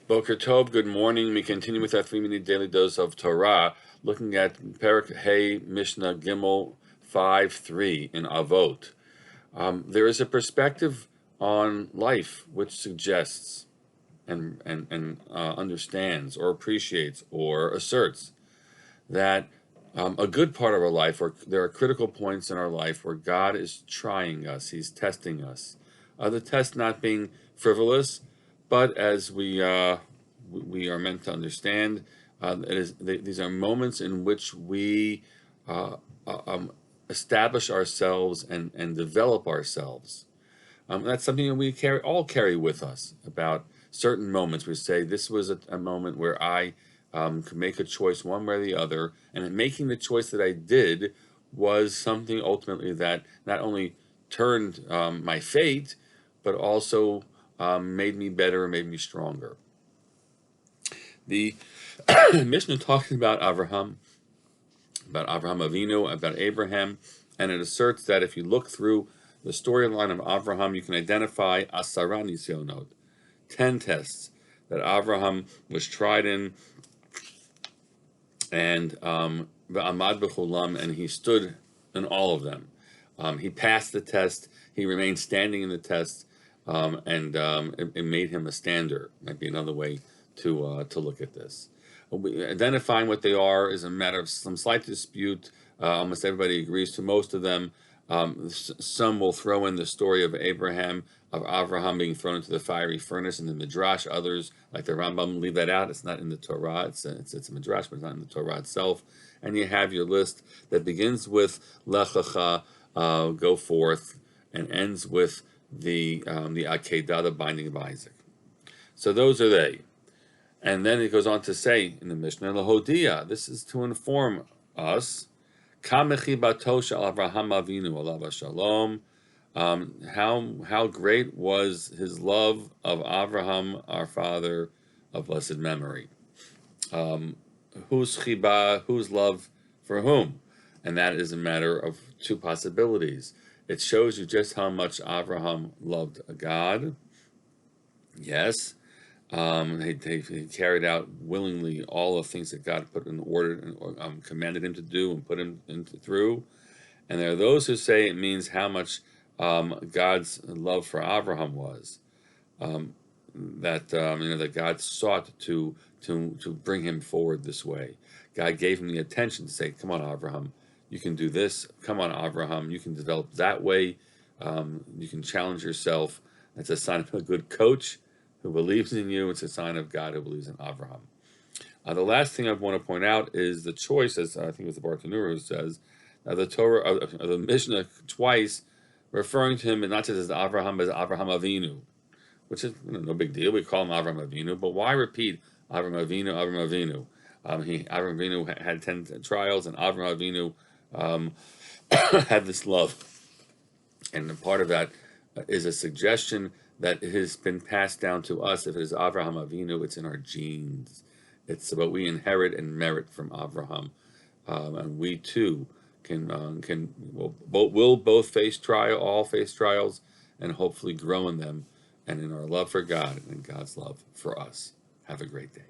Boker Tov, good morning. We continue with our 3-minute daily dose of Torah, looking at Perek Hey Mishnah Gimel 5:3 in Avot. There is a perspective on life which suggests and understands or appreciates or asserts that a good part of our life, or there are critical points in our life where God is trying us, He's testing us. The test not being frivolous, but as we are meant to understand, these are moments in which we establish ourselves and develop ourselves. That's something that we all carry with us about certain moments. We say, this was a moment where I could make a choice one way or the other, and in making the choice that I did was something ultimately that not only turned my fate, but also made me better and made me stronger. The Mishnah talking about Avraham Avinu, about Abraham, and it asserts that if you look through the storyline of Avraham, you can identify 10 nisyonot, 10 tests that Avraham was tried in, and v'amad b'chulam, and he stood in all of them. He passed the test. He remained standing in the test, and it made him a stander. Might be another way to look at this. Identifying what they are is a matter of some slight dispute. Almost everybody agrees to most of them. Some will throw in the story of Avraham being thrown into the fiery furnace in the Midrash. Others, like the Rambam, leave that out. It's not in the Torah. It's a Midrash, but it's not in the Torah itself. And you have your list that begins with Lechacha, go forth, and ends with the Akedah, the binding of Isaac. So those are they. And then it goes on to say in the Mishnah, Lahodia, this is to inform us, Kamechi Batosha Avraham Avinu Alav Shalom, how great was his love of Avraham, our father of blessed memory. Whose chiba, whose love for whom? And that is a matter of two possibilities. It shows you just how much Avraham loved God. Yes. He carried out willingly all the things that God put in order and commanded him to do and put him through. And there are those who say it means how much God's love for Abraham was. That God sought to bring him forward this way. God gave him the attention to say, "Come on, Abraham, you can do this. Come on, Abraham, you can develop that way. You can challenge yourself." That's a sign of a good coach who believes in you. It's a sign of God who believes in Avraham. The last thing I want to point out is the choice, as I think it was the Bartanura who says, the Torah, the Mishnah twice referring to him, and not just as Avraham, but as Avraham Avinu, which is no big deal. We call him Avraham Avinu, but why repeat Avraham Avinu, Avraham Avinu? Avraham Avinu had 10 trials, and Avraham Avinu had this love. And part of that is a suggestion that it has been passed down to us. If it is Avraham Avinu, it's in our genes. It's what we inherit and merit from Avraham, and we too will both face trials, and hopefully grow in them, and in our love for God and God's love for us. Have a great day.